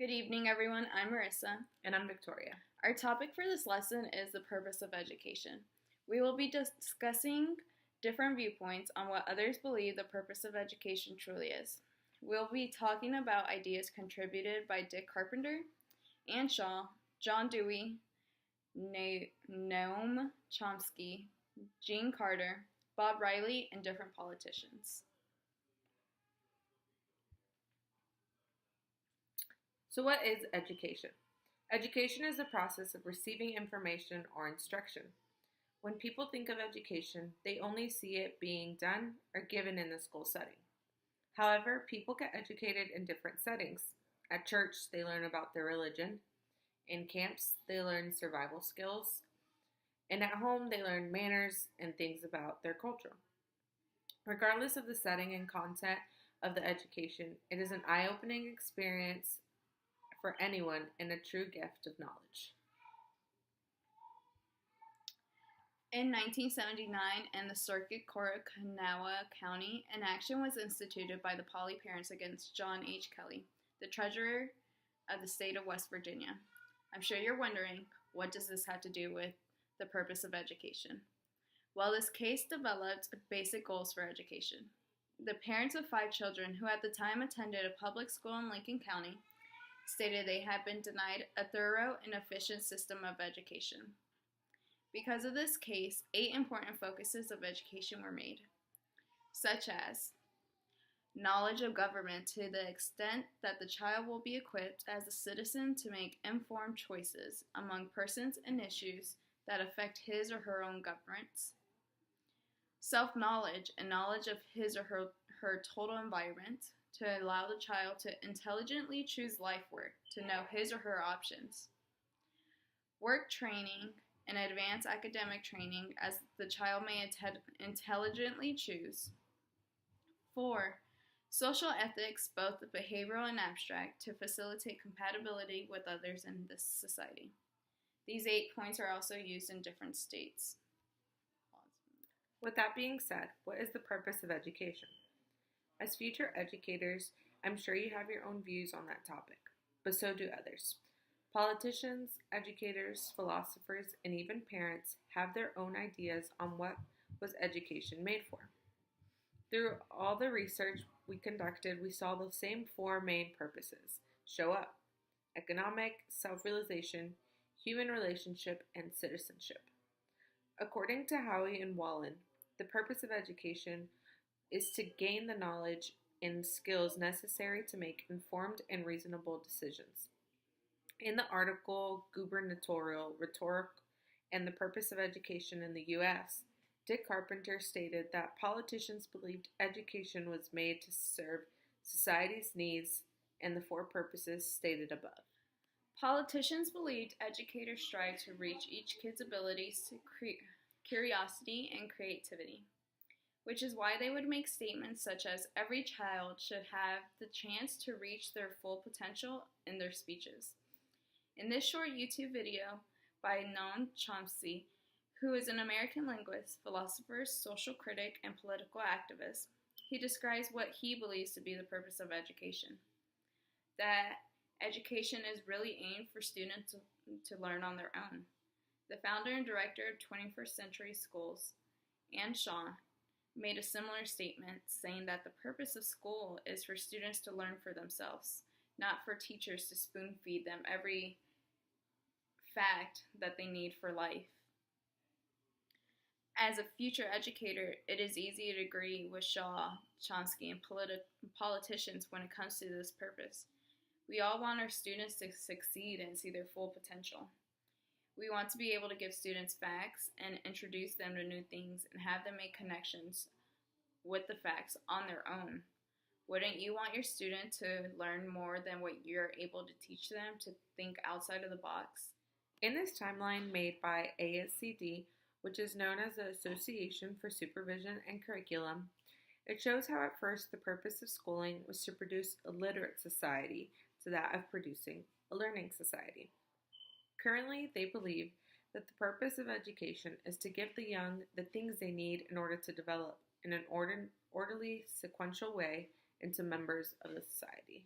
Good evening, everyone. I'm Marissa. And I'm Victoria. Our topic for this lesson is the purpose of education. We will be discussing different viewpoints on what others believe the purpose of education truly is. We'll be talking about ideas contributed by Dick Carpenter, Anne Shaw, John Dewey, Noam Chomsky, Gene Carter, Bob Riley, and different politicians. So what is education? Education is the process of receiving information or instruction. When people think of education, they only see it being done or given in the school setting. However, people get educated in different settings. At church, they learn about their religion. In camps, they learn survival skills. And at home, they learn manners and things about their culture. Regardless of the setting and content of the education, it is an eye-opening experience for anyone and a true gift of knowledge. In 1979, in the Circuit Court of Kanawha County, an action was instituted by the Pauley parents against John H. Kelly, the treasurer of the state of West Virginia. I'm sure you're wondering, what does this have to do with the purpose of education? Well, this case developed basic goals for education. The parents of 5 children who at the time attended a public school in Lincoln County stated they had been denied a thorough and efficient system of education. Because of this case, 8 important focuses of education were made, such as knowledge of government to the extent that the child will be equipped as a citizen to make informed choices among persons and issues that affect his or her own governance, self-knowledge and knowledge of his or her total environment, to allow the child to intelligently choose life work, to know his or her options. Work training and advanced academic training as the child may intelligently choose. 4. Social ethics, both behavioral and abstract, to facilitate compatibility with others in this society. These 8 points are also used in different states. With that being said, what is the purpose of education? As future educators, I'm sure you have your own views on that topic, but so do others. Politicians, educators, philosophers, and even parents have their own ideas on what was education made for. Through all the research we conducted, we saw the same 4 main purposes: show up, economic, self-realization, human relationship, and citizenship. According to Howie and Wallen, the purpose of education is to gain the knowledge and skills necessary to make informed and reasonable decisions. In the article Gubernatorial Rhetoric and the Purpose of Education in the U.S., Dick Carpenter stated that politicians believed education was made to serve society's needs and the 4 purposes stated above. Politicians believed educators strive to reach each kid's abilities to curiosity and creativity, which is why they would make statements such as every child should have the chance to reach their full potential in their speeches. In this short YouTube video by Noam Chomsky, who is an American linguist, philosopher, social critic, and political activist, he describes what he believes to be the purpose of education. That education is really aimed for students to learn on their own. The founder and director of 21st Century Schools, Anne Shaw, made a similar statement saying that the purpose of school is for students to learn for themselves, not for teachers to spoon feed them every fact that they need for life. As a future educator, it is easy to agree with Shaw, Chomsky, and politicians when it comes to this purpose. We all want our students to succeed and see their full potential. We want to be able to give students facts and introduce them to new things and have them make connections with the facts on their own. Wouldn't you want your student to learn more than what you're able to teach them, to think outside of the box? In this timeline made by ASCD, which is known as the Association for Supervision and Curriculum, it shows how at first the purpose of schooling was to produce a literate society to that of producing a learning society. Currently, they believe that the purpose of education is to give the young the things they need in order to develop in an orderly, sequential way into members of the society.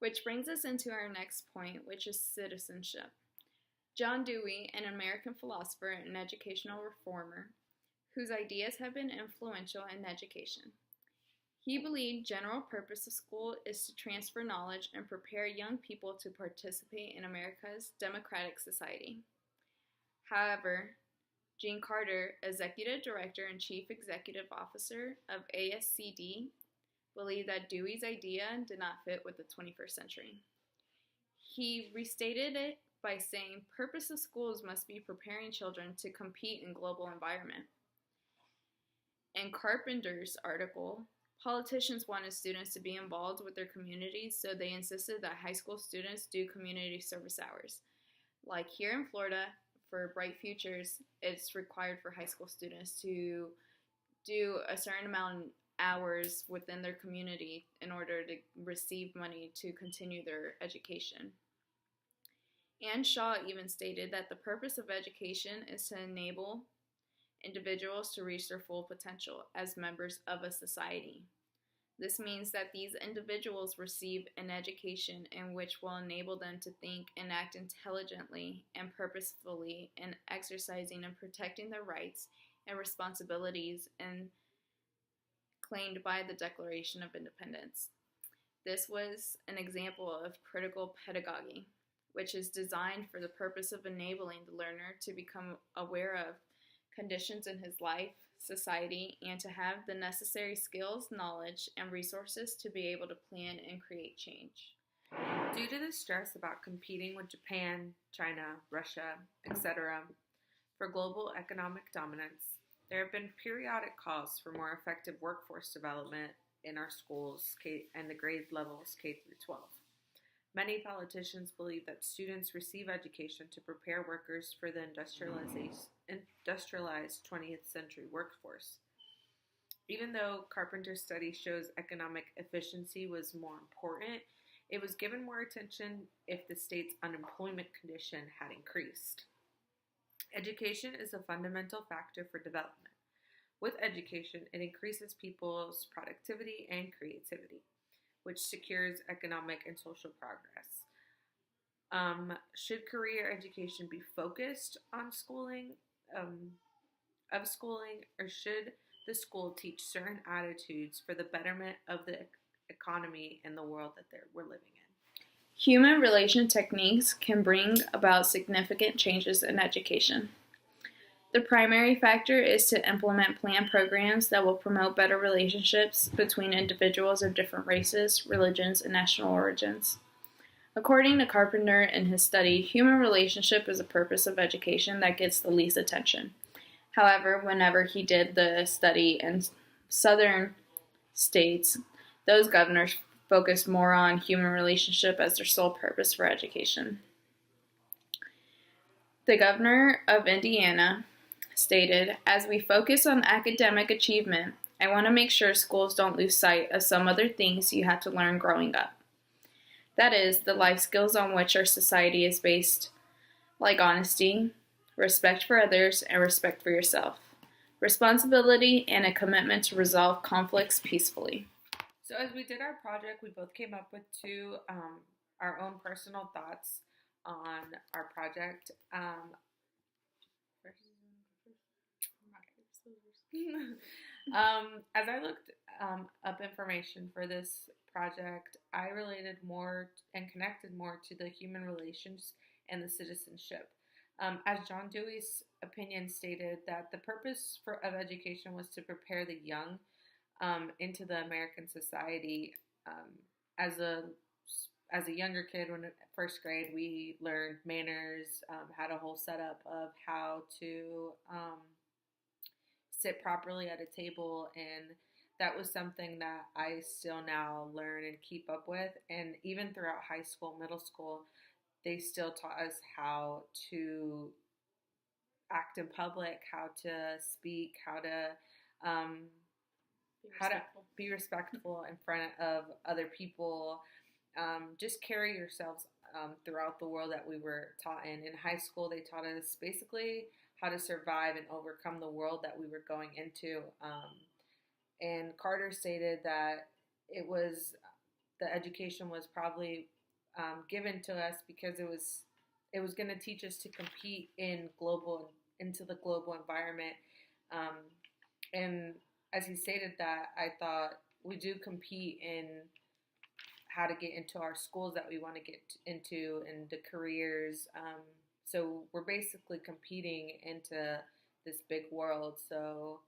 Which brings us into our next point, which is citizenship. John Dewey, an American philosopher and educational reformer, whose ideas have been influential in education. He believed general purpose of school is to transfer knowledge and prepare young people to participate in America's democratic society. However, Gene Carter, Executive Director and Chief Executive Officer of ASCD, believed that Dewey's idea did not fit with the 21st century. He restated it by saying purpose of schools must be preparing children to compete in global environment. In Carpenter's article, politicians wanted students to be involved with their communities, so they insisted that high school students do community service hours. Like here in Florida, for Bright Futures, it's required for high school students to do a certain amount of hours within their community in order to receive money to continue their education. Anne Shaw even stated that the purpose of education is to enable individuals to reach their full potential as members of a society. This means that these individuals receive an education in which will enable them to think and act intelligently and purposefully in exercising and protecting their rights and responsibilities and claimed by the Declaration of Independence. This was an example of critical pedagogy, which is designed for the purpose of enabling the learner to become aware of conditions in his life, society, and to have the necessary skills, knowledge, and resources to be able to plan and create change. Due to the stress about competing with Japan, China, Russia, etc., for global economic dominance, there have been periodic calls for more effective workforce development in our schools and the grade levels K through 12. Many politicians believe that students receive education to prepare workers for the industrialized 20th century workforce. Even though Carpenter's study shows economic efficiency was more important, it was given more attention if the state's unemployment condition had increased. Education is a fundamental factor for development. With education, it increases people's productivity and creativity, which secures economic and social progress. Should career education be focused on schooling, or should the school teach certain attitudes for the betterment of the economy and the world that we're living in? Human relation techniques can bring about significant changes in education. The primary factor is to implement planned programs that will promote better relationships between individuals of different races, religions, and national origins. According to Carpenter in his study, human relationship is a purpose of education that gets the least attention. However, whenever he did the study in southern states, those governors focused more on human relationship as their sole purpose for education. The governor of Indiana stated, "As we focus on academic achievement, I want to make sure schools don't lose sight of some other things you had to learn growing up. That is, the life skills on which our society is based, like honesty, respect for others, and respect for yourself, responsibility, and a commitment to resolve conflicts peacefully." So as we did our project, we both came up with our own personal thoughts on our project. As I looked up information for this project, I related more and connected more to the human relations and the citizenship. As John Dewey's opinion stated, that the purpose of education was to prepare the young into the American society. As a younger kid, when first grade, we learned manners, had a whole setup of how to sit properly at a table, and that was something that I still now learn and keep up with. And even throughout high school, middle school, they still taught us how to act in public, how to speak, how to be respectful in front of other people. Just carry yourselves throughout the world that we were taught in. In high school, they taught us basically how to survive and overcome the world that we were going into. And Carter stated that it was the education was probably given to us because it was going to teach us to compete into the global environment. Um, and as he stated that, I thought we do compete in how to get into our schools that we want to get into and the careers. So we're basically competing into this big world. So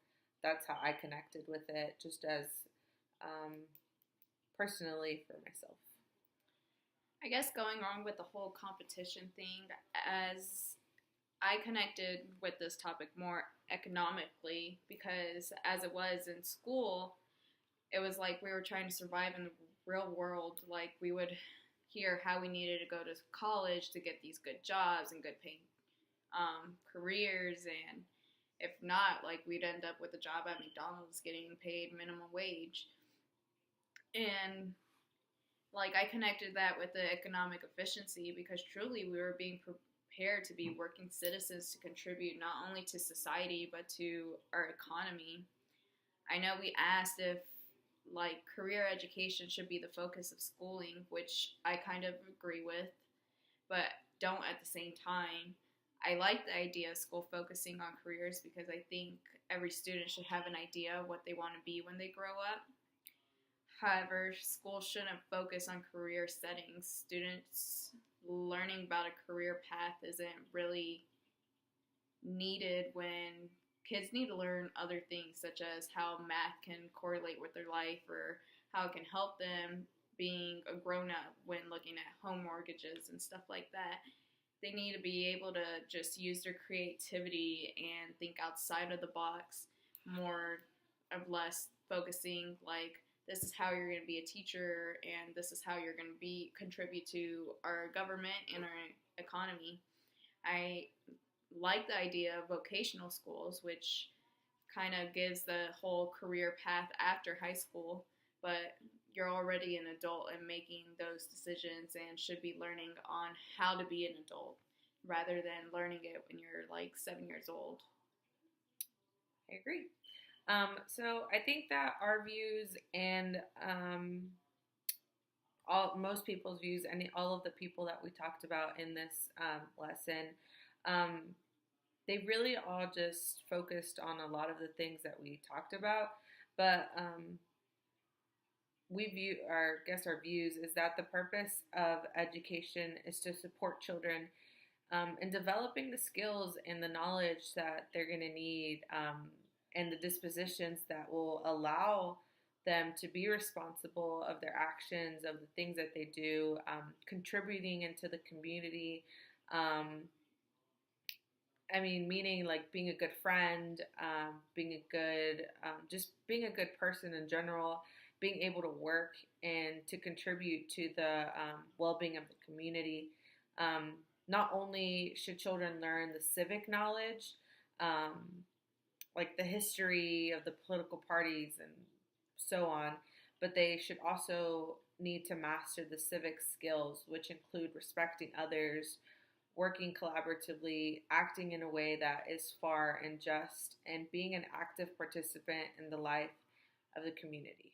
that's how I connected with it, just as um, personally for myself. I guess going wrong with the whole competition thing, as I connected with this topic more economically because as it was in school, it was like we were trying to survive in the real world. Like we would hear how we needed to go to college to get these good jobs and good paying careers, and if not, like we'd end up with a job at McDonald's getting paid minimum wage. And like I connected that with the economic efficiency because truly we were being prepared to be working citizens to contribute not only to society but to our economy. I know we asked if like career education should be the focus of schooling, which I kind of agree with, but don't at the same time. I like the idea of school focusing on careers because I think every student should have an idea of what they want to be when they grow up. However, school shouldn't focus on career settings. Students learning about a career path isn't really needed when kids need to learn other things, such as how math can correlate with their life or how it can help them being a grown up when looking at home mortgages and stuff like that. They need to be able to just use their creativity and think outside of the box more of less focusing like this is how you're going to be a teacher and this is how you're going to be contribute to our government and our economy. I like the idea of vocational schools, which kind of gives the whole career path after high school, but you're already an adult and making those decisions and should be learning on how to be an adult rather than learning it when you're like 7 years old. I agree. So I think that our views and most people's views and all of the people that we talked about in this lesson, um, they really all just focused on a lot of the things that we talked about. But our views is that the purpose of education is to support children in developing the skills and the knowledge that they're going to need. And the dispositions that will allow them to be responsible of their actions, of the things that they do, contributing into the community. Meaning like being a good friend, just being a good person in general, being able to work and to contribute to the well-being of the community. Not only should children learn the civic knowledge, like the history of the political parties and so on, but they should also need to master the civic skills, which include respecting others, working collaboratively, acting in a way that is fair and just, and being an active participant in the life of the community.